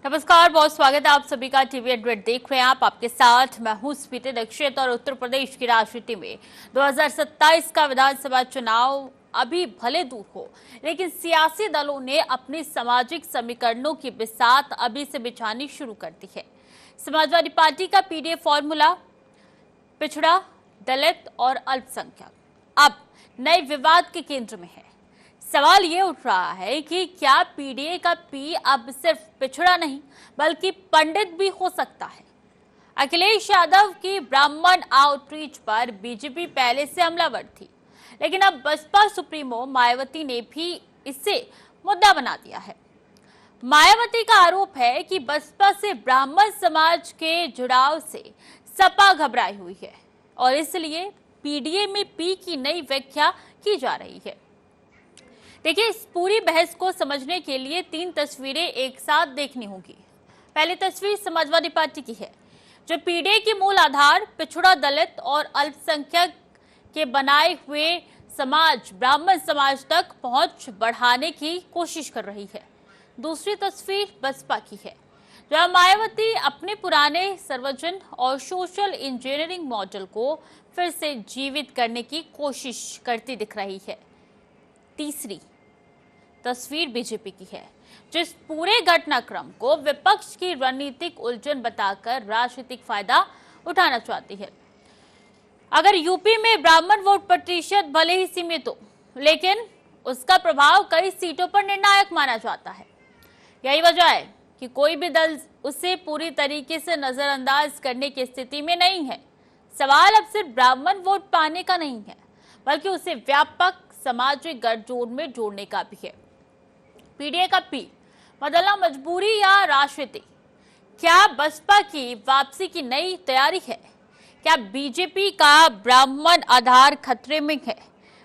नमस्कार, बहुत स्वागत है आप सभी का। टीवी एडवेट देख रहे हैं आप। आपके साथ मैं हूं स्मृति दीक्षित। और उत्तर प्रदेश की राजनीति में 2027 का विधानसभा चुनाव अभी भले दूर हो, लेकिन सियासी दलों ने अपनी सामाजिक समीकरणों की बिसात अभी से बिछानी शुरू कर दी है। समाजवादी पार्टी का पीडीए फॉर्मूला पिछड़ा, दलित और अल्पसंख्यक अब नए विवाद के केंद्र में है। सवाल ये उठ रहा है कि क्या पीडीए का पी अब सिर्फ पिछड़ा नहीं बल्कि पंडित भी हो सकता है। अखिलेश यादव की ब्राह्मण आउटरीच पर बीजेपी पहले से हमलावर थी, लेकिन अब बसपा सुप्रीमो मायावती ने भी इसे मुद्दा बना दिया है। मायावती का आरोप है कि बसपा से ब्राह्मण समाज के जुड़ाव से सपा घबराई हुई है और इसलिए पीडीए में पी की नई व्याख्या की जा रही है। देखिए, इस पूरी बहस को समझने के लिए 3 तस्वीरें एक साथ देखनी होगी। पहली तस्वीर समाजवादी पार्टी की है, जो पीडीए के मूल आधार पिछड़ा, दलित और अल्पसंख्यक के बनाए हुए समाज ब्राह्मण समाज तक पहुंच बढ़ाने की कोशिश कर रही है। दूसरी तस्वीर बसपा की है, जहां मायावती अपने पुराने सर्वजन और सोशल इंजीनियरिंग मॉडल को फिर से जीवित करने की कोशिश करती दिख रही है। तीसरी तस्वीर बीजेपी की है, जिस पूरे घटनाक्रम को विपक्ष की रणनीतिक उलझन बताकर राजनीतिक फायदा उठाना चाहती है। अगर यूपी में ब्राह्मण वोट प्रतिशत भले ही सीमित हो, लेकिन उसका प्रभाव कई सीटों पर निर्णायक माना जाता है। यही वजह है कि कोई भी दल उसे पूरी तरीके से नजरअंदाज करने की स्थिति में नहीं है। सवाल अब सिर्फ ब्राह्मण वोट पाने का नहीं है, बल्कि उसे व्यापक सामाजिक गठजोड़ में जोड़ने का भी है। पीडीए का पी बदलना मजबूरी या राजनीति? क्या बसपा की वापसी की नई तैयारी है? क्या बीजेपी का ब्राह्मण आधार खतरे में है?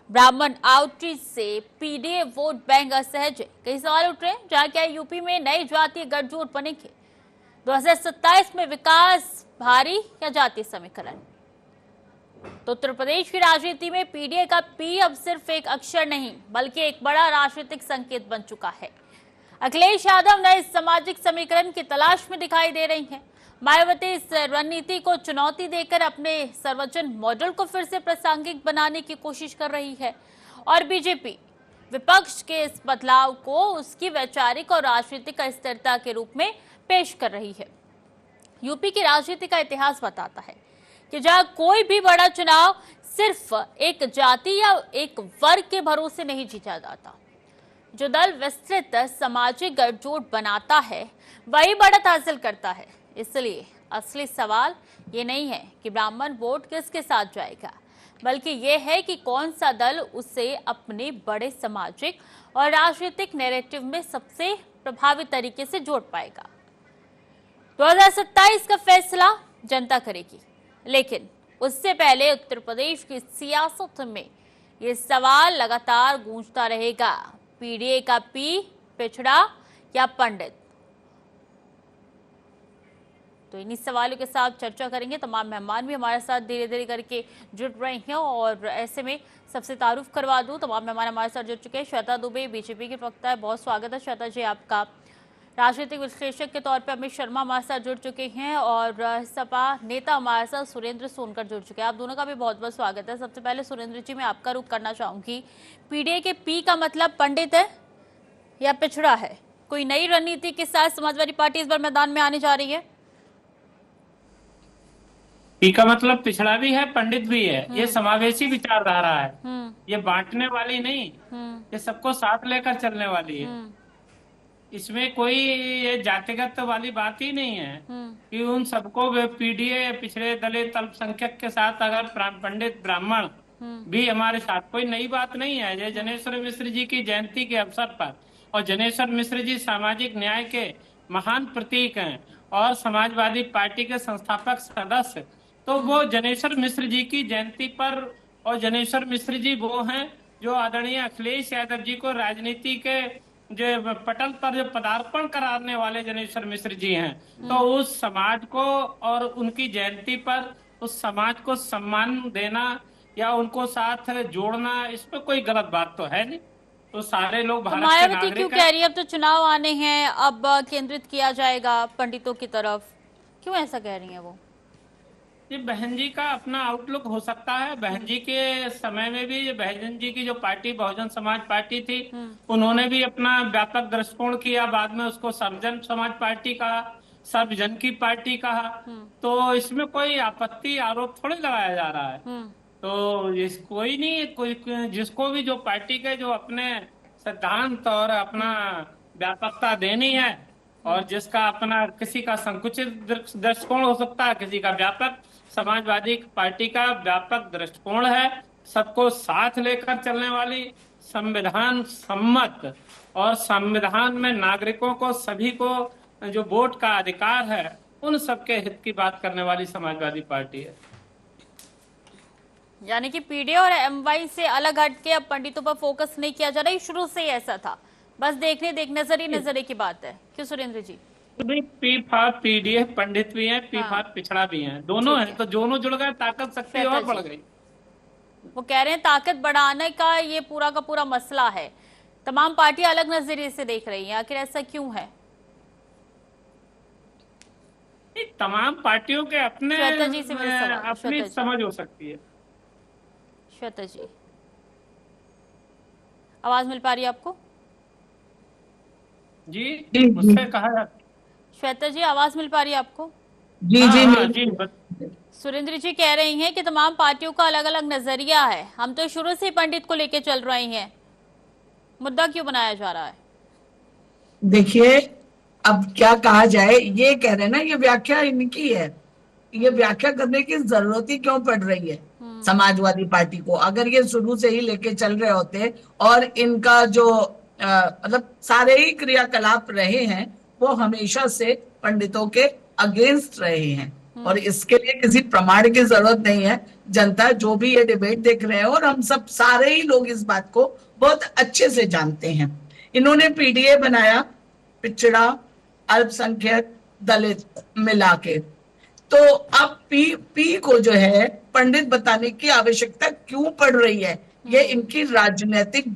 ब्राह्मण आउटरीच से पीडीए वोट बैंक असहज है? कई सवाल उठ रहे हैं। जहां क्या यूपी में नए जातीय गठजोड़ बनेंगे? 2027 में विकास भारी या जातीय समीकरण? तो उत्तर प्रदेश की राजनीति में पीडीए का पी अब सिर्फ एक अक्षर नहीं, बल्कि एक बड़ा राजनीतिक संकेत बन चुका है। अखिलेश यादव नए सामाजिक समीकरण की तलाश में दिखाई दे रही हैं। मायावती इस रणनीति को चुनौती देकर अपने सर्वजन मॉडल को फिर से प्रासंगिक बनाने की कोशिश कर रही है और बीजेपी विपक्ष के इस बदलाव को उसकी वैचारिक और राजनीतिक अस्थिरता के रूप में पेश कर रही है। यूपी की राजनीति का इतिहास बताता है कि जहां कोई भी बड़ा चुनाव सिर्फ एक जाति या एक वर्ग के भरोसे नहीं जीता जाता। जो दल विस्तृत सामाजिक गठजोड़ बनाता है वही बढ़त हासिल करता है। इसलिए असली सवाल ये नहीं है कि ब्राह्मण वोट किसके साथ जाएगा, बल्कि ये है कि कौन सा दल उसे अपने बड़े सामाजिक और राजनीतिक नैरेटिव में सबसे प्रभावी तरीके से जोड़ पाएगा। 2027 का फैसला जनता करेगी, लेकिन उससे पहले उत्तर प्रदेश की सियासत में ये सवाल लगातार गूंजता रहेगा। पीडीए का पी पिछड़ा या पंडित? तो इन्हीं सवालों के साथ चर्चा करेंगे। तमाम मेहमान भी हमारे साथ धीरे धीरे करके जुड़ रहे हैं और ऐसे में सबसे तारुफ करवा दूं, तमाम मेहमान हमारे साथ जुड़ चुके हैं। श्वेता दुबे बीजेपी की प्रवक्ता है, बहुत स्वागत है श्वेता जी आपका। राजनीतिक विश्लेषक के तौर पे अमित शर्मा हमारे साथ जुड़ चुके हैं और सपा नेता हमारे साथ सुरेंद्र सोनकर जुड़ चुके हैं। आप दोनों का भी बहुत बहुत स्वागत है। सबसे पहले सुरेंद्र जी, मैं आपका रुख करना चाहूंगी। पीडीए के पी का मतलब पंडित है या पिछड़ा है? कोई नई रणनीति के साथ समाजवादी पार्टी इस बार मैदान में आने जा रही है? पी का मतलब पिछड़ा भी है, पंडित भी है। ये समावेशी विचारधारा है, ये बांटने वाली नहीं, ये सबको साथ लेकर चलने वाली है। इसमें कोई ये जातिगत वाली बात ही नहीं है कि उन सबको पीडीए पिछड़े, दलित, अल्पसंख्यक के साथ अगर पंडित ब्राह्मण भी हमारे साथ, कोई नई बात नहीं है। ये जनेश्वर मिश्र जी की जयंती के अवसर पर, और जनेश्वर मिश्र जी सामाजिक न्याय के महान प्रतीक हैं और समाजवादी पार्टी के संस्थापक सदस्य, तो वो जनेश्वर मिश्र जी की जयंती पर, और जनेश्वर मिश्र जी वो हैं जो आदरणीय अखिलेश यादव जी को राजनीति के जो पटल पर जो पदार्पण कराने वाले जनेश्वर मिश्र जी हैं। तो उस समाज को और उनकी जयंती पर उस समाज को सम्मान देना या उनको साथ जोड़ना, इसमें कोई गलत बात तो है नहीं। तो सारे लोग तो भारत के मायावती क्यों नागरिक कह हैं। रही है अब तो चुनाव आने हैं, अब केंद्रित किया जाएगा पंडितों की तरफ, क्यों ऐसा कह रही हैं वो? ये बहन जी का अपना आउटलुक हो सकता है। बहन जी के समय में भी ये बहन जी की जो पार्टी बहुजन समाज पार्टी थी, उन्होंने भी अपना व्यापक दृष्टिकोण किया, बाद में उसको सर्वजन समाज पार्टी कहा, सर्वजन की पार्टी कहा। तो इसमें कोई आपत्ति आरोप थोड़ी लगाया जा रहा है। तो इस कोई नहीं, कोई जिसको भी जो पार्टी के जो अपने सिद्धांत और अपना व्यापकता देनी है, और जिसका अपना किसी का संकुचित दृष्टिकोण हो सकता है, किसी का व्यापक, समाजवादी पार्टी का व्यापक दृष्टिकोण है, सबको साथ लेकर चलने वाली, संविधान सम्मत, और संविधान में नागरिकों को सभी को जो वोट का अधिकार है, उन सबके हित की बात करने वाली समाजवादी पार्टी है। यानी कि पीडीए और एमवाई से अलग हटके अब पंडितों पर फोकस नहीं किया जा रहा, ये शुरू से ही ऐसा था, बस नजरिए की बात है, क्यों सुरेंद्र जी? पी फार पीडीएफ पंडित भी हैं, पी फार पिछड़ा भी हैं, दोनों हैं, तो दोनों जुड़ गए, ताकत शक्ति और बढ़ गई। वो कह रहे हैं ताकत बढ़ाने का ये पूरा का पूरा मसला है, तमाम पार्टियां अलग नजरिए से देख रही हैं, आखिर ऐसा क्यों है? तमाम पार्टियों के अपने श्वेता जी से मेरा सवाल, अपनी समझ हो सकती है। श्वेता जी, आवाज मिल पा रही है आपको? जी मुझसे कहा। श्वेता जी, आवाज मिल पा रही है आपको? जी जी जी। सुरेंद्र जी कह रही हैं कि तमाम पार्टियों का अलग अलग नजरिया है, हम तो शुरू से पंडित को लेके चल रहे हैं, मुद्दा क्यों बनाया जा रहा है? देखिए, अब क्या कहा जाए, ये कह रहे हैं ना, ये व्याख्या इनकी है, ये व्याख्या करने की जरूरत ही क्यों पड़ रही है समाजवादी पार्टी को? अगर ये शुरू से ही लेके चल रहे होते और इनका जो मतलब सारे ही क्रियाकलाप रहे हैं वो हमेशा से पंडितों के अगेंस्ट रहे हैं, और इसके लिए किसी प्रमाण की जरूरत नहीं है। जनता जो भी ये डिबेट देख रहे हैं, और हम सब सारे ही लोग इस बात को बहुत अच्छे से जानते हैं। इन्होंने पीडीए बनाया पिछड़ा, अल्पसंख्यक, दलित मिला के, तो अब पी को जो है पंडित बताने की आवश्यकता क्यों पड़ रही है? ये इनकी राजनीतिक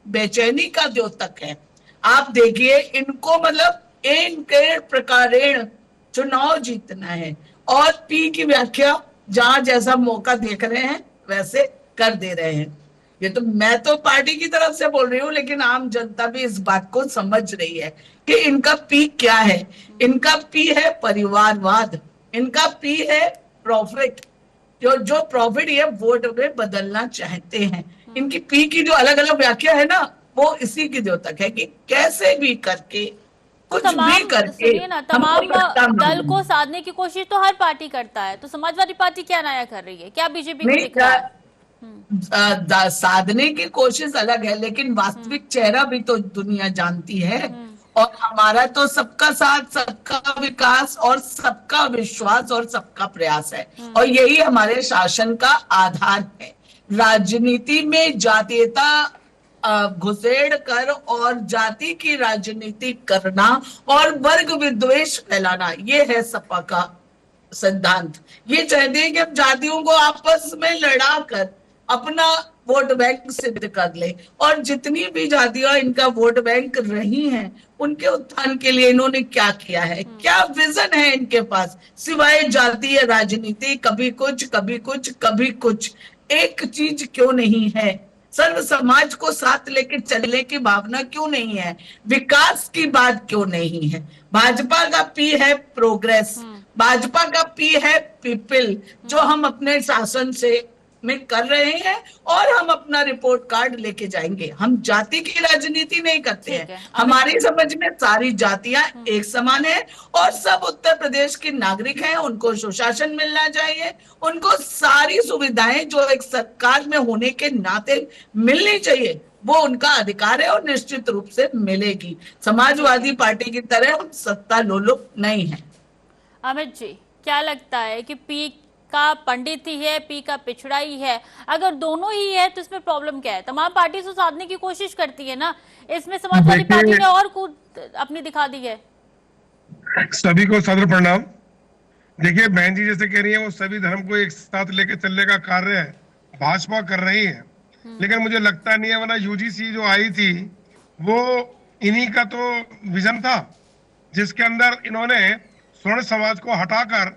बेचैनी का द्योतक है। आप देखिए, इनको मतलब एक प्रकारेण चुनाव जीतना है, और पी की व्याख्या जहां जैसा मौका देख रहे हैं वैसे कर दे रहे हैं। ये तो मैं तो पार्टी की तरफ से बोल रही हूँ, लेकिन आम जनता भी इस बात को समझ रही है कि इनका पी क्या है। इनका पी है परिवारवाद, इनका पी है प्रॉफिट, जो प्रॉफिट ये वोट में बदलना चाहते हैं। इनकी पी की जो अलग अलग व्याख्या है ना, वो इसी की द्योतक है कि कैसे भी करके, कुछ भी करके तमाम दल को साधने की कोशिश तो हर पार्टी करता है, तो समाजवादी पार्टी क्या नया कर रही है? क्या बीजेपी को दिख रहा है? साधने की कोशिश अलग है, लेकिन वास्तविक चेहरा भी तो दुनिया जानती है। और हमारा तो सबका साथ, सबका विकास और सबका विश्वास और सबका प्रयास है, और यही हमारे शासन का आधार है। राजनीति में जातीयता घुसेड़ कर और जाति की राजनीति करना और वर्ग विद्वेष फैलाना, ये है सपा का सिद्धांत। ये चाहते हैं कि हम जातियों को आपस में लड़ा कर अपना वोट बैंक सिद्ध कर ले, और जितनी भी जातियां इनका वोट बैंक रही हैं, उनके उत्थान के लिए इन्होंने क्या किया है, क्या विजन है इनके पास, सिवाय जातीय राजनीति? कभी कुछ कभी कुछ कभी कुछ, एक चीज क्यों नहीं है? सर्व समाज को साथ लेके चलने की भावना क्यों नहीं है? विकास की बात क्यों नहीं है? भाजपा का पी है प्रोग्रेस, भाजपा का पी है पीपल, जो हम अपने शासन से में कर रहे हैं, और हम अपना रिपोर्ट कार्ड लेके जाएंगे। हम जाति की राजनीति नहीं करते हैं। हमारी समझ में सारी जातियां एक समान है, और सब उत्तर प्रदेश के नागरिक हैं, उनको सुशासन मिलना चाहिए, उनको सारी सुविधाएं जो एक सरकार में होने के नाते मिलनी चाहिए, वो उनका अधिकार है, और निश्चित रूप से मिलेगी। समाजवादी पार्टी की तरह हम सत्ता लोलुप नहीं है। अमित जी, क्या लगता है कि पी का पंडित ही है, पी का पिछड़ा ही है? अगर दोनों ही है तो इसमें प्रॉब्लम क्या है? तमाम पार्टी से साधने की कोशिश करती है ना, इसमें समाजवादी पार्टी ने और कूद अपनी दिखा दी है। सभी को सादर प्रणाम। देखिए, बहन जी जैसे कह रही है, वो सभी धर्म को एक साथ लेके चलने का कार्य भाजपा कर रही है, लेकिन मुझे लगता नहीं है, वरना यूजीसी जो आई थी वो इन्हीं का तो विजन था, जिसके अंदर इन्होंने स्वर्ण समाज को हटाकर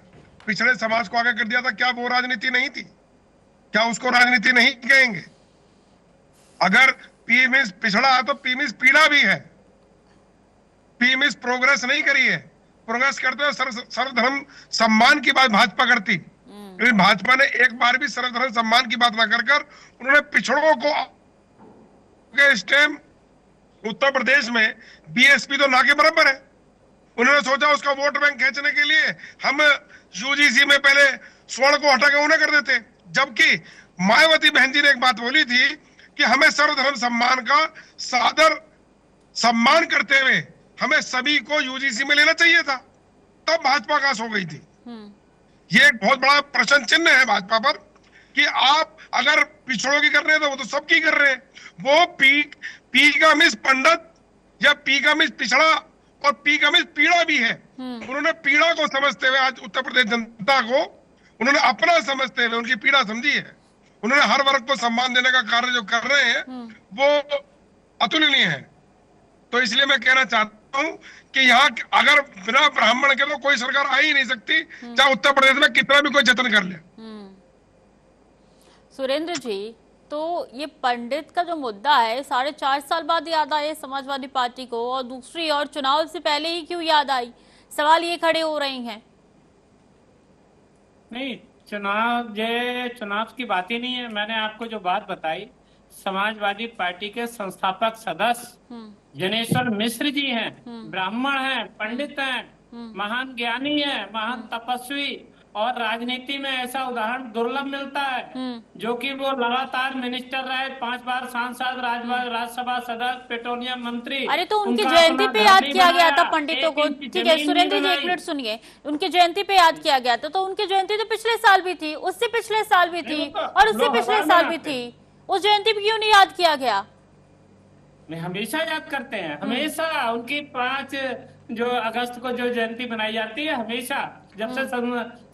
पिछड़े समाज को आगे कर दिया था। क्या वो राजनीति नहीं थी? क्या उसको राजनीति नहीं कहेंगे? अगर पी मीन्स पिछड़ा है तो पी मीन्स पीड़ा भी है। पी मीन्स प्रोग्रेस नहीं करी है। प्रोग्रेस करते हुए सर्वधर्म सम्मान की बात भाजपा करती, लेकिन भाजपा ने एक बार भी सर्वधर्म सम्मान की बात न कर उन्होंने पिछड़ों को इस टाइम उत्तर प्रदेश में बीएसपी तो ना के बराबर है। उन्होंने सोचा उसका वोट बैंक खींचने के लिए हम यूजीसी में पहले स्वर्ण को हटा के उन्हें कर देते, जबकि मायावती बहन जी ने एक बात बोली थी कि हमें सर्वधर्म सम्मान का सादर सम्मान करते हुए हमें सभी को यूजीसी में लेना चाहिए था, तब भाजपा कास हो गई थी। ये एक बहुत बड़ा प्रश्न चिन्ह है भाजपा पर कि आप अगर पिछड़ों की कर रहे हैं तो वो तो सबकी कर रहे हैं। वो पी का मिस पंडित या पी का मिस पिछड़ा और पी का मिस पीड़ा भी है। उन्होंने पीड़ा को समझते हुए आज उत्तर प्रदेश जनता को उन्होंने अपना समझते हुए उनकी पीड़ा समझी है। उन्होंने हर वर्ग को सम्मान देने का कार्य जो कर रहे हैं वो अतुलनीय है। तो इसलिए मैं कहना चाहता हूं कि यहाँ अगर बिना ब्राह्मण के तो कोई सरकार आ ही नहीं सकती, चाहे उत्तर प्रदेश में कितना भी कोई जतन कर ले। सुरेंद्र जी, तो ये पंडित का जो मुद्दा है 4.5 साल बाद याद आए समाजवादी पार्टी को, और दूसरी ओर चुनाव से पहले ही क्यों याद आई? सवाल ये खड़े हो रहे हैं। नहीं, चुनाव की बात ही नहीं है। मैंने आपको जो बात बताई, समाजवादी पार्टी के संस्थापक सदस्य जनेश्वर मिश्र जी हैं, ब्राह्मण हैं, पंडित हैं, महान ज्ञानी हैं, महान तपस्वी, और राजनीति में ऐसा उदाहरण दुर्लभ मिलता है जो कि वो लगातार मिनिस्टर रहे, 5 बार सांसद, राज्यसभा सदस्य, पेट्रोलियम मंत्री। अरे तो उनकी जयंती पे याद किया गया था पंडितों को। ठीक है सुरेंद्र जी, एक मिनट सुनिए। उनकी जयंती पे याद किया गया था, तो उनकी जयंती तो पिछले साल भी थी, उससे पिछले साल भी थी, और उससे पिछले साल भी थी। उस जयंती पे क्यों नहीं याद किया गया? हमेशा याद करते हैं, हमेशा उनकी 5 जो अगस्त को जो जयंती बनाई जाती है, हमेशा जब से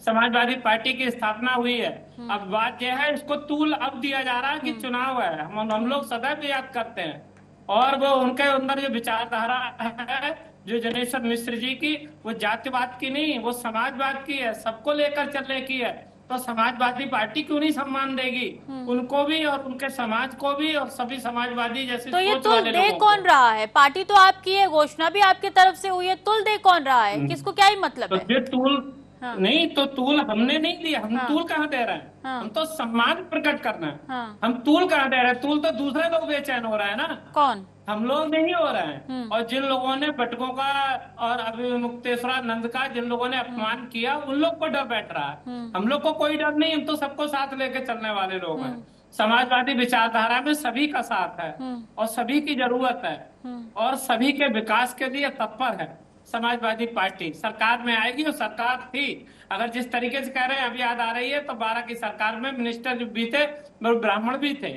समाजवादी पार्टी की स्थापना हुई है। अब बात यह है, इसको तूल अब दिया जा रहा है कि चुनाव है, हम लोग सदैव याद करते हैं। और वो उनके अंदर जो विचारधारा है जो जनेश्वर मिश्र जी की, वो जातिवाद की नहीं, वो समाजवाद की है, सबको लेकर चलने की है। तो समाजवादी पार्टी क्यों नहीं सम्मान देगी उनको भी और उनके समाज को भी और सभी समाजवादी जैसे तो ये तुल दे कौन रहा है? पार्टी तो आपकी है, घोषणा भी आपकी तरफ से हुई है, तुल दे कौन रहा है? किसको क्या ही मतलब है? ये तूल नहीं, तो तूल हमने नहीं दिया। हम तूल कहाँ दे रहे हैं? हम तो सम्मान प्रकट करना है। हम तूल कहाँ दे रहे हैं? तूल तो दूसरे लोग बेचैन हो रहे हैं ना। कौन? हम लोग नहीं हो रहे हैं। और जिन लोगों ने बटकों का और अभी मुक्तेश्वरानंद का जिन लोगों ने अपमान किया, उन लोग को डर बैठ रहा है। हम लोग को कोई डर नहीं, हम तो सबको साथ लेके चलने वाले लोग हैं। समाजवादी विचारधारा में सभी का साथ है और सभी की जरूरत है और सभी के विकास के लिए तत्पर है। समाजवादी पार्टी सरकार में आएगी और सरकार थी, अगर जिस तरीके से कह रहे हैं अभी याद आ रही है, तो 12 की सरकार में मिनिस्टर भी थे, ब्राह्मण भी थे,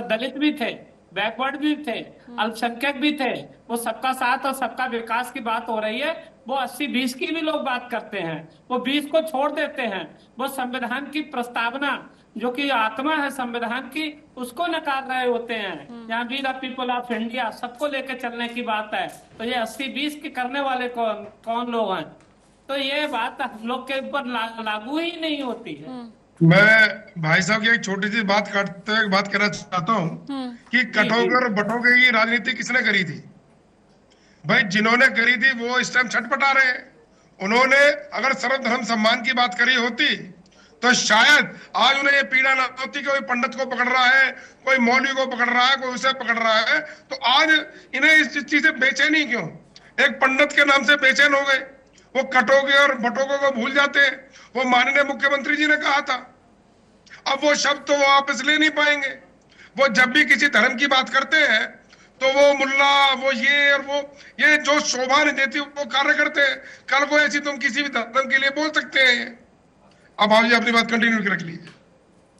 दलित भी थे, बैकवर्ड भी थे, अल्पसंख्यक भी थे। वो सबका साथ और सबका विकास की बात हो रही है। वो 80-20 की भी लोग बात करते हैं, वो 20 को छोड़ देते हैं। वो संविधान की प्रस्तावना जो कि आत्मा है संविधान की, उसको नकार रहे होते हैं। यहाँ we the people of India सबको लेकर चलने की बात है। तो ये 80-20 के करने वाले कौन लोग हैं? तो ये बात हम लोग के ऊपर लागू ही नहीं होती है। मैं भाई साहब की एक छोटी सी बात करते हुए बात करना चाहता हूँ कि कटोकर बटोके की राजनीति किसने करी थी? भाई जिन्होंने करी थी वो इस टाइम छटपटा रहे हैं। उन्होंने अगर सर्वधर्म सम्मान की बात करी होती तो शायद आज उन्हें ये पीड़ा ना होती कि कोई पंडित को पकड़ रहा है, कोई मौलवी को पकड़ रहा है, कोई उसे पकड़ रहा है। तो आज इन्हें इस चीज से बेचैनी क्यों? एक पंडित के नाम से बेचैन हो गए। वो कटोगे और बटोगे को भूल जाते हैं। वो माननीय मुख्यमंत्री जी ने कहा था, अब वो शब्द तो वो वापस ले नहीं पाएंगे। वो जब भी किसी धर्म की बात करते हैं तो वो मुल्ला, वो ये और वो ये जो शोभा नहीं देती वो कार्य करते हैं। कल को ऐसी तुम किसी भी धर्म के लिए बोल सकते हैं। अब आप अपनी बात कंटिन्यू रख लीजिए।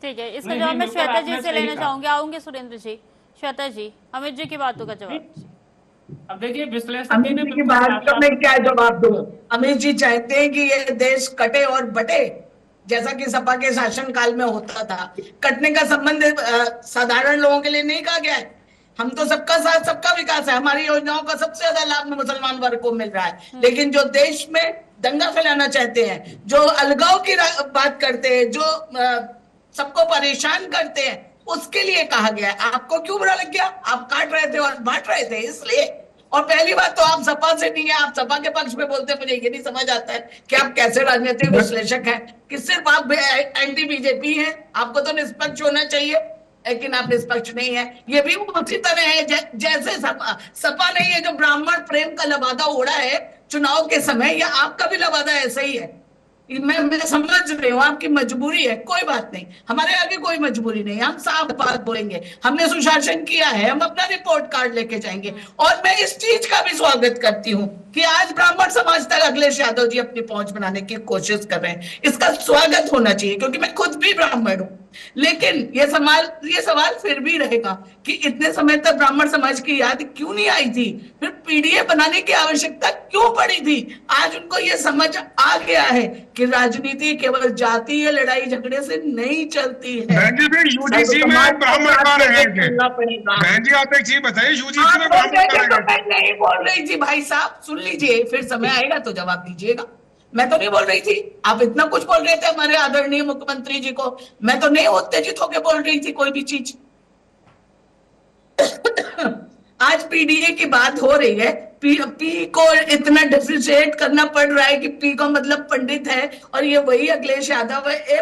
ठीक है, इसका जवाब मैं श्वेता जी से लेना चाहूंगी। आऊंगे सुरेंद्र जी। श्वेता जी, अमित जी की बातों का जवाब। अब देखिए विश्लेषण अमित जी की बात का मैं क्या जवाब दूं? अमित जी चाहते हैं कि ये देश कटे और बटे। जैसा कि सपा के शासनकाल में होता था। कटने का संबंध साधारण लोगों के लिए नहीं कहा गया है। हम तो सबका साथ सबका विकास है, हमारी योजनाओं का सबसे ज्यादा लाभ मुसलमान वर्ग को मिल रहा है। लेकिन जो देश में दंगा फैलाना चाहते हैं, जो अलगाव की बात करते हैं, जो सबको परेशान करते हैं, उसके लिए कहा गया है। आपको क्यों बुरा लग गया? आप काट रहे थे और बांट रहे थे इसलिए। और पहली बात तो आप सपा से नहीं है, आप सपा के पक्ष में बोलते हैं। मुझे ये नहीं समझ आता है कि आप कैसे राजनीतिक विश्लेषक हैं, कि सिर्फ आप एंटी बीजेपी हैं। आपको तो निष्पक्ष होना चाहिए, लेकिन आप निष्पक्ष नहीं है। ये भी उसी तरह है जैसे सपा नहीं है जो ब्राह्मण प्रेम का लबादा ओढ़ा है चुनाव के समय, या आपका भी लबादा ऐसा ही है। मैं समझ रही हूँ आपकी मजबूरी है, कोई बात नहीं, हमारे आगे कोई मजबूरी नहीं, हम साफ बात बोलेंगे। हमने सुशासन किया है, हम अपना रिपोर्ट कार्ड लेके जाएंगे। और मैं इस चीज का भी स्वागत करती हूँ कि आज ब्राह्मण समाज तक अखिलेश यादव जी अपनी पहुंच बनाने की कोशिश कर रहे हैं। इसका स्वागत होना चाहिए, क्योंकि मैं खुद भी ब्राह्मण हूँ। लेकिन ये सवाल फिर भी रहेगा कि इतने समय तक ब्राह्मण समाज की याद क्यों नहीं आई थी, फिर पीडीए बनाने की आवश्यकता क्यों पड़ी थी। आज उनको ये समझ आ गया है कि राजनीति केवल जातीय लड़ाई झगड़े से नहीं चलती है। बहन जी, यूजीसी में ब्राह्मण कहाँ रहे थे? बहन जी, आप एक चीज बताइए, यूजीसी में ब्राह्मण कहाँ रहे थे? मैं नहीं बोल रही थी भाई साहब, सुन लीजिए, फिर समय आएगा तो जवाब दीजिएगा। मैं तो नहीं बोल रही थी, आप इतना कुछ बोल रहे थे हमारे आदरणीय मुख्यमंत्री जी को। मैं तो नहीं उत्तेजित होकर बोल रही थी कोई भी चीज। आज पीडीए की बात हो रही है, पी को इतना डिफरेंशिएट करना पड़ रहा है कि पी का मतलब पंडित है, और ये वही अखिलेश यादव है, ए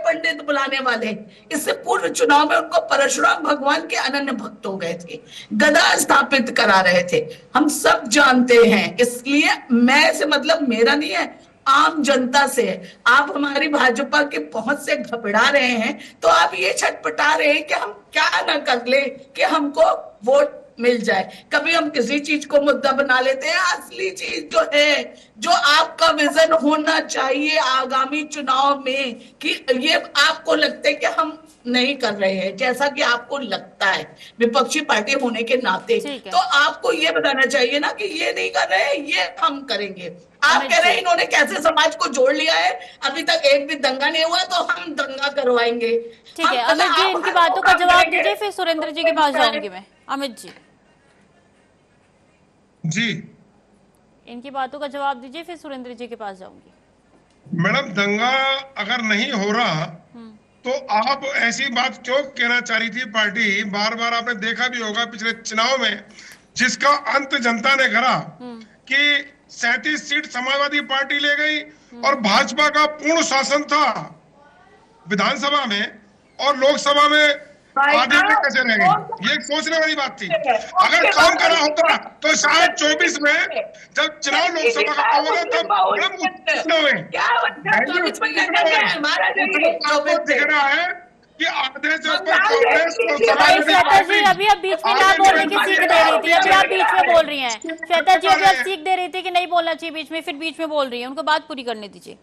पंडित बुलाने वाले। इससे पूर्व चुनाव में उनको परशुराम भगवान के अनन्य भक्त हो गए थे, गदा स्थापित करा रहे थे, हम सब जानते हैं। इसलिए मैं से मतलब मेरा नहीं है, आम जनता से। आप हमारी भाजपा के पहुंच से घबरा रहे हैं, तो आप ये छटपटा रहे हैं कि हम क्या ना कर ले कि हमको वोट मिल जाए। कभी हम किसी चीज को मुद्दा बना लेते हैं, असली चीज जो है, जो आपका विजन होना चाहिए आगामी चुनाव में, कि ये आपको लगता है कि हम नहीं कर रहे हैं, जैसा कि आपको लगता है विपक्षी पार्टी होने के नाते, तो आपको ये बताना चाहिए ना कि ये नहीं कर रहे हैं, ये हम करेंगे। आप कह रहे हैं इन्होंने कैसे समाज को जोड़ लिया है, अभी तक एक भी दंगा नहीं हुआ, तो हम दंगा करवाएंगे। ठीक है अमित जी, इनकी बातों का जवाब दीजिए, फिर सुरेंद्र जी के पास जाऊंगी मैं। अमित जी, इनकी बातों का जवाब दीजिए, फिर सुरेंद्र जी के पास जाऊंगी। मैडम, दंगा अगर नहीं हो रहा तो आप ऐसी बात क्यों कहना चाह रही थी? पार्टी बार बार आपने देखा भी होगा पिछले चुनाव में, जिसका अंत जनता ने करा कि 37 सीट समाजवादी पार्टी ले गई और भाजपा का पूर्ण शासन था विधानसभा में, और लोकसभा में आगे में कैसे रह गई? ये सोचने वाली बात थी। अगर काम करा होता तो शायद 24 में जब चुनाव लोकसभा का होगा तब दिख रहा है कि आधे से ऊपर कांग्रेस श्वेता जी अभी आप बीच में ना बोलने की सीख दे रही थी, अभी आप बीच में बोल रही हैं। श्वेता जी अभी आप सीख दे रही थी कि नहीं बोलना चाहिए बीच में, फिर बीच में बोल रही है, उनको बात पूरी करने दीजिए।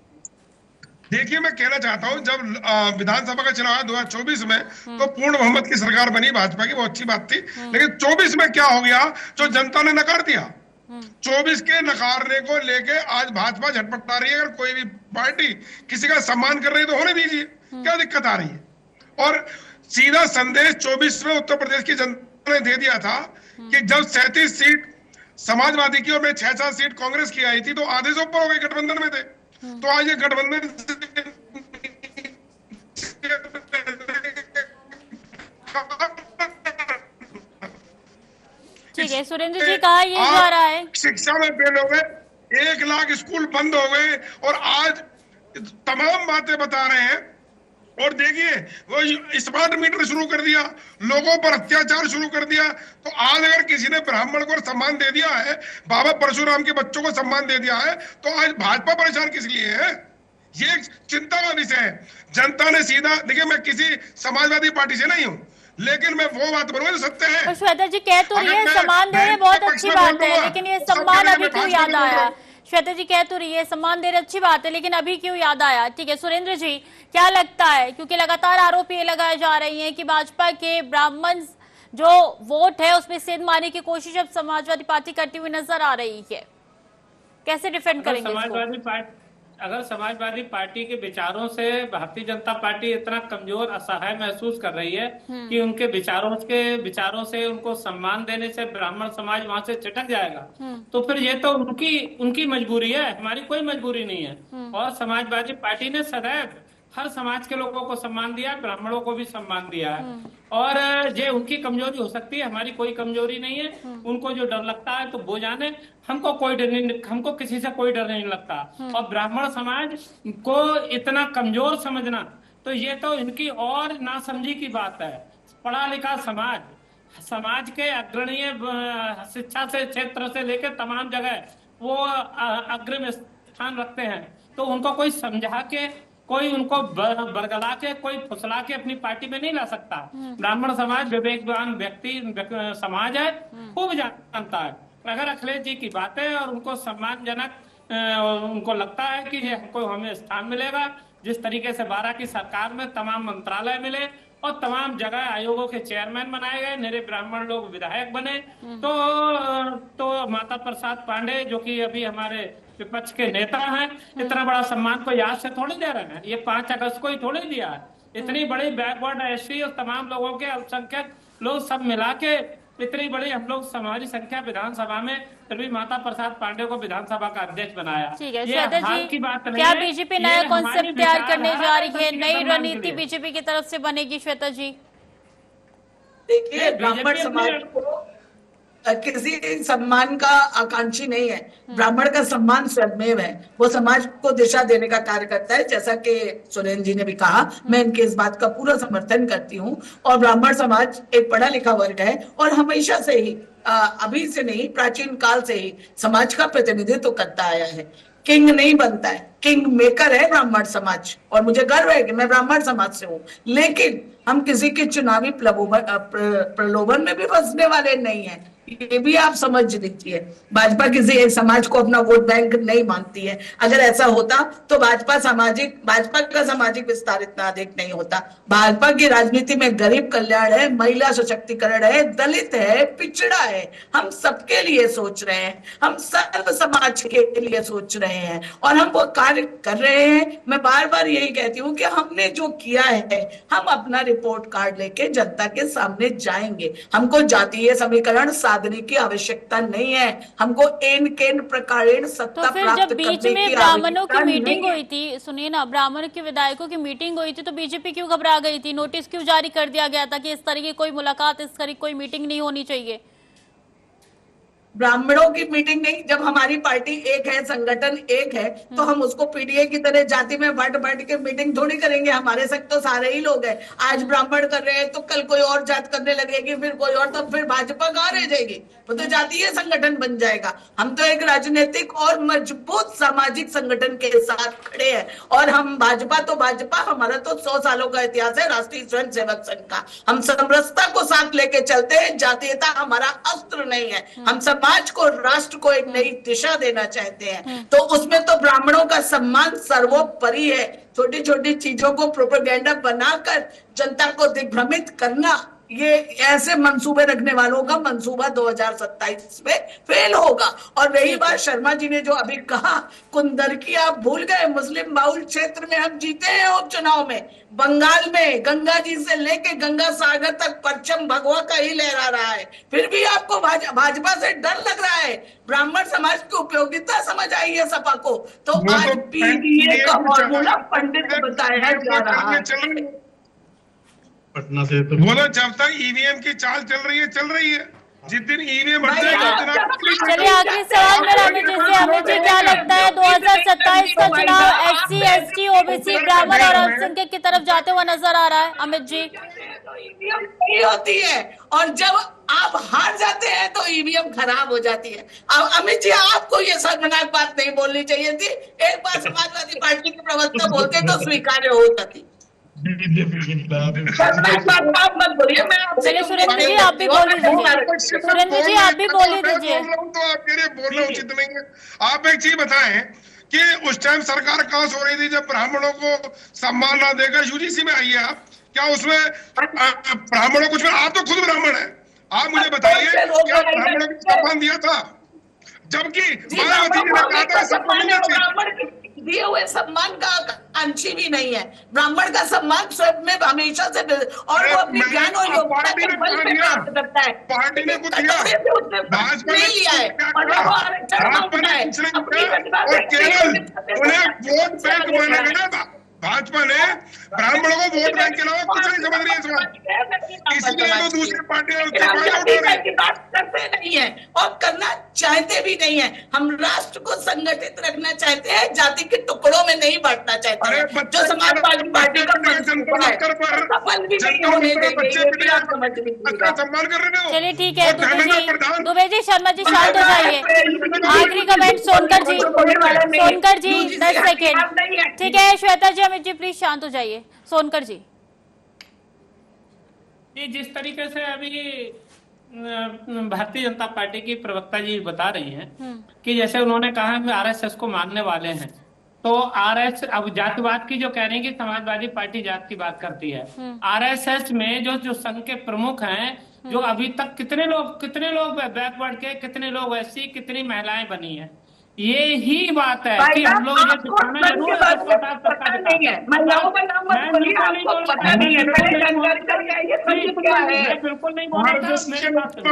देखिए, मैं कहना चाहता हूं, जब विधानसभा का चुनाव 2024 में तो पूर्ण बहुमत की सरकार बनी भाजपा की, बहुत अच्छी बात थी। लेकिन 24 में क्या हो गया जो जनता ने नकार दिया। 24 के नकारने को लेके आज भाजपा झटपटा रही है। अगर कोई भी पार्टी किसी का सम्मान कर रही है तो होने दीजिए, क्या दिक्कत आ रही है? और सीधा संदेश 24 में उत्तर प्रदेश की जनता ने दे दिया था कि जब 37 सीट समाजवादी की और में 6-7 सीट कांग्रेस की आई थी, तो आधे से ऊपर हो गए, गठबंधन में थे। तो आज ये गठबंधन ठीक है, सुरेंद्र जी कहा ये जा रहा है, शिक्षा में फेल हो गए, 1 लाख स्कूल बंद हो गए, और आज तमाम बातें बता रहे हैं। और देखिए, वो स्मार्ट मीटर शुरू कर दिया, लोगों पर अत्याचार शुरू कर दिया। तो आज अगर किसी ने ब्राह्मण को सम्मान दे दिया है, बाबा परशुराम के बच्चों को सम्मान दे दिया है, तो आज भाजपा परेशान किस लिए है? ये एक चिंता का विषय है। जनता ने सीधा, देखिए, मैं किसी समाजवादी पार्टी से नहीं हूँ, लेकिन मैं वो बात बोलूंगा जो सत्य है। श्वेता जी कह तो रही है सम्मान दे रहे, बहुत अच्छी बात है, लेकिन ये सम्मान अभी क्यों याद आया? श्वेता जी कह तो रही है सम्मान दे रहे, अच्छी बात है, लेकिन अभी क्यों याद आया? ठीक है, सुरेंद्र जी क्या लगता है, क्योंकि लगातार आरोप ये लगाए जा रही हैं कि भाजपा के ब्राह्मण जो वोट है उसमें सेंध मारने की कोशिश अब समाजवादी पार्टी करती हुई नजर आ रही है, कैसे डिफेंड करेंगे? अगर समाजवादी पार्टी के विचारों से भारतीय जनता पार्टी इतना कमजोर असहाय महसूस कर रही है कि उनके विचारों से उनको सम्मान देने से ब्राह्मण समाज वहां से चिटक जाएगा, तो फिर ये तो उनकी मजबूरी है, हमारी कोई मजबूरी नहीं है। और समाजवादी पार्टी ने सदैव हर समाज के लोगों को सम्मान दिया, ब्राह्मणों को भी सम्मान दिया है। और ये उनकी कमजोरी हो सकती है, हमारी कोई कमजोरी नहीं है। उनको जो डर लगता है तो वो जाने, हमको कोई डर नहीं, हमको किसी से कोई डर नहीं लगता। और ब्राह्मण समाज को इतना कमजोर समझना तो ये तो इनकी और नासमझी की बात है। पढ़ा लिखा समाज के अग्रणीय शिक्षा से क्षेत्र से लेकर तमाम जगह वो अग्रिम स्थान रखते हैं, तो उनको कोई समझा के, कोई उनको बरगला के, कोई फुसला के अपनी पार्टी में नहीं ला सकता। ब्राह्मण समाज विवेकवान समाज है, खूब जानता है। अगर अखिलेश जी की बातें और उनको सम्मानजनक उनको लगता है कि हमें स्थान मिलेगा, जिस तरीके से 12 की सरकार में तमाम मंत्रालय मिले और तमाम जगह आयोगों के चेयरमैन बनाए गए, मेरे ब्राह्मण लोग विधायक बने, तो माता प्रसाद पांडे जो कि अभी हमारे विपक्ष के नेता हैं, इतना बड़ा सम्मान को याद से थोड़ी दे रहे हैं। ये 5 अगस्त को ही थोड़ी दिया है। इतनी बड़ी बैकवर्ड एससी और तमाम लोगों के अल्पसंख्यक लोग सब मिला के इतनी बड़ी हम लोग हमारी संख्या विधानसभा में, फिर भी माता प्रसाद पांडे को विधानसभा का अध्यक्ष बनाया। ठीक है, ये हाल की बात नहीं क्या है। बीजेपी नया कॉन्सेप्ट तैयार करने जा रही है? नई रणनीति बीजेपी की तरफ से बनेगी श्वेता जी? देखिए, ब्राह्मण समाज को किसी सम्मान का आकांक्षी नहीं है। ब्राह्मण का सम्मान स्वयं है, वो समाज को दिशा देने का कार्य करता है। जैसा कि सुरेंद्र जी ने भी कहा, मैं इनके इस बात का पूरा समर्थन करती हूँ। और ब्राह्मण समाज एक पढ़ा लिखा वर्ग है और हमेशा से ही, अभी से नहीं, प्राचीन काल से ही समाज का प्रतिनिधित्व करता आया है। किंग नहीं बनता है, किंग मेकर है ब्राह्मण समाज। और मुझे गर्व है कि मैं ब्राह्मण समाज से हूँ, लेकिन हम किसी के चुनावी प्रलोभन में भी फंसने वाले नहीं है। ये भी आप समझ लीजिए, भाजपा किसी एक समाज को अपना वोट बैंक नहीं मानती है। अगर ऐसा होता तो भाजपा का सामाजिक विस्तार इतना अधिक नहीं होता। भाजपा की राजनीति में गरीब कल्याण है, महिला सशक्तिकरण है, दलित है, पिछड़ा है। हम सबके लिए सोच रहे हैं, हम सर्व समाज के लिए सोच रहे हैं और हम वो कार्य कर रहे हैं। मैं बार बार यही कहती हूँ कि हमने जो किया है, हम अपना रिपोर्ट कार्ड लेके जनता के सामने जाएंगे। हमको जातीय समीकरण साधने की आवश्यकता नहीं है, हमको एन केन प्रकारेण सत्ता प्राप्त जब बीच में ब्राह्मणों की मीटिंग हुई थी, सुनिए ना, ब्राह्मण के विधायकों की मीटिंग हुई थी, तो बीजेपी क्यों घबरा गई थी? नोटिस क्यों जारी कर दिया गया था कि इस तरह की कोई मुलाकात, इस तरह की कोई मीटिंग नहीं होनी चाहिए? ब्राह्मणों की मीटिंग नहीं, जब हमारी पार्टी एक है, संगठन एक है, तो हम उसको पीडीए की तरह जाति में बांट के मीटिंग थोड़ी करेंगे। हमारे संग तो सारे ही लोग हैं। आज ब्राह्मण कर रहे हैं तो कल कोई और जात करने लगेगी, फिर कोई और, तो फिर भाजपा कहाँ रह जाएगी? वो तो जातीय संगठन बन जाएगा। हम तो एक राजनीतिक और मजबूत सामाजिक संगठन के साथ खड़े हैं। और हम भाजपा, हमारा तो 100 सालों का इतिहास है राष्ट्रीय स्वयंसेवक संघ का। हम समरसता को साथ लेके चलते हैं, जातीयता हमारा अस्त्र नहीं है। हम समाज को, राष्ट्र को एक नई दिशा देना चाहते हैं, तो उसमें तो ब्राह्मणों का सम्मान सर्वोपरि है। छोटी छोटी चीजों को प्रोपेगेंडा बनाकर जनता को दिग्भ्रमित करना, ये ऐसे मंसूबे रखने वालों का मंसूबा 2027 में फेल होगा। और रही बात शर्मा जी ने जो अभी कहा, कुंदरकी आप भूल गए, मुस्लिम बाहुल क्षेत्र में हम जीते हैं उपचुनाव में। बंगाल में गंगा जी से लेके गंगा सागर तक परचम भगवा का ही लहरा रहा है, फिर भी आपको भाजपा से डर लग रहा है। ब्राह्मण समाज की उपयोगिता समझ आई है सपा को, तो आज पीडीए का फॉर्मूला पंडित बताया जा रहा है। पटना से तो वो तो जब तक ईवीएम की चाल चल रही है, जिस दिन ईवीएम हट जाएगा। चलिए आखिरी सवाल मेरा अमित जी, क्या लगता है 2027 का चुनाव एससी, एसटी, ओबीसी, ब्राह्मण और अल्पसंख्यक की तरफ जाते हुआ नजर आ रहा है? अमित जी, ईवीएम नहीं होती है और जब आप हार जाते हैं तो ईवीएम खराब हो जाती है। अब अमित जी, आपको ये शर्मनाक बात नहीं बोलनी चाहिए थी। एक बार समाजवादी पार्टी के प्रवक्ता बोलते तो स्वीकार्य होता थी। चलिए सुरेंद्र जी आप भी बोल दीजिए। सुरेंद्र जी आप भी बोल दीजिए। तो आपके लिए बोलना उचित नहीं है। आप एक चीज बताएं कि उस टाइम सरकार कहाँ सो रही थी जब ब्राह्मणों को सम्मान ना देकर यूजीसी में आई है आप? क्या उसमें ब्राह्मणों कुछ, आप तो खुद ब्राह्मण है, आप मुझे बताइए क्या ब्राह्मणों को सम्मान दिया था? जबकि मायावती जी ने कहा था सबको मिलना चाहिए। दिए हुए सम्मान का आकांक्षी भी नहीं है। ब्राह्मण का सम्मान स्वयं में हमेशा से और वो अपनी ज्ञान और योग्यता के बल पे प्राप्त करता है। पार्टी ने कुछ दिया, कटोरे से उसने नहीं लिया है और वो आरक्षण मांगता है। अपनी प्रतिभा और से केवल उन्हें वोट बैंक माना गया था। भाजपा ने ब्राह्मणों को वोट बैंक के अलावा कुछ नहीं समझ रही है इस वक्त, इसलिए तो दूसरी पार्टियां उसके फायदा उठा रही की बात करते नहीं है और करना चाहते भी नहीं है। हम राष्ट्र को संगठित रखना चाहते हैं, जाति के टुकड़ों में नहीं बांटना चाहते हैं। जो समाजवादी पार्टी का मंसूबा है सफल भी नहीं होने देंगे, ये भी आप समझ लीजिएगा। सम्मान कर रहे हो। चलिए ठीक है दुबे जी शर्मा जी शांत हो जाइए। आखिरी कमेंट सोनकर जी 10 सेकेंड। ठीक है श्वेता जी, अमित जी प्लीज शांत हो जाइए। सोनकर जी जिस तरीके से अभी भारतीय जनता पार्टी की प्रवक्ता जी बता रही हैं कि जैसे उन्होंने कहा कि आरएसएस को मानने वाले हैं, तो आरएसएस अब जातिवाद की जो कह रही है कि समाजवादी पार्टी जात की बात करती है, आरएसएस में जो संघ के प्रमुख हैं, जो अभी तक कितने लोग बैकवर्ड के, कितने लोग ऐसी, कितनी महिलाएं बनी हैं। ये ही बात है कि हम लोग ये दिखाना जरूर नहीं है। महिलाओं का नाम मत बोलिए, आपको पता नहीं है, पहले जानकारी करिए ये सच क्या है। बिल्कुल नहीं बोल रहा।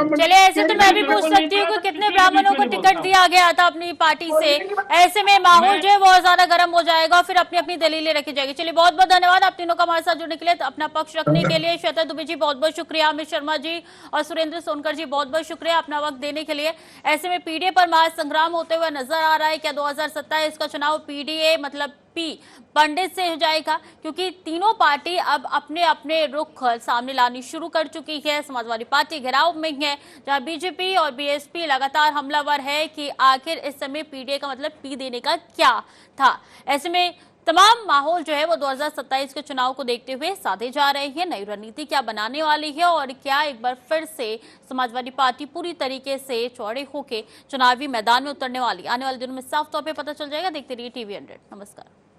चलिए ऐसे तो मैं भी पूछ सकती हूँ कि कितने ब्राह्मणों को टिकट दिया गया था अपनी पार्टी से। ऐसे में माहौल जो है बहुत ज्यादा गर्म हो जाएगा, फिर अपनी अपनी दलीलें रखी जाएगी। चलिए बहुत बहुत धन्यवाद आप तीनों का हमारे साथ जुड़ने के लिए, अपना पक्ष रखने के लिए। श्वेता दुबे जी बहुत बहुत शुक्रिया, अमित शर्मा जी और सुरेंद्र सोनकर जी बहुत बहुत शुक्रिया अपना वक्त देने के लिए। ऐसे में पीडीए पर महासंग्राम होते हुए नजर आ रहा है। क्या 2027 का चुनाव पीडीए मतलब पी पंडित से हो जाएगा? क्योंकि तीनों पार्टी अब अपने अपने रुख सामने लानी शुरू कर चुकी है। समाजवादी पार्टी घेराव में है, जहां बीजेपी और बीएसपी लगातार हमलावर है कि आखिर इस समय पीडीए का मतलब पी देने का क्या था। ऐसे में तमाम माहौल जो है वो 2027 के चुनाव को देखते हुए साधे जा रहे हैं। नई रणनीति क्या बनाने वाली है और क्या एक बार फिर से समाजवादी पार्टी पूरी तरीके से चौड़े होकर चुनावी मैदान में उतरने वाली, आने वाले दिनों में साफ तौर पे पता चल जाएगा। देखते रहिए टीवी 100। नमस्कार।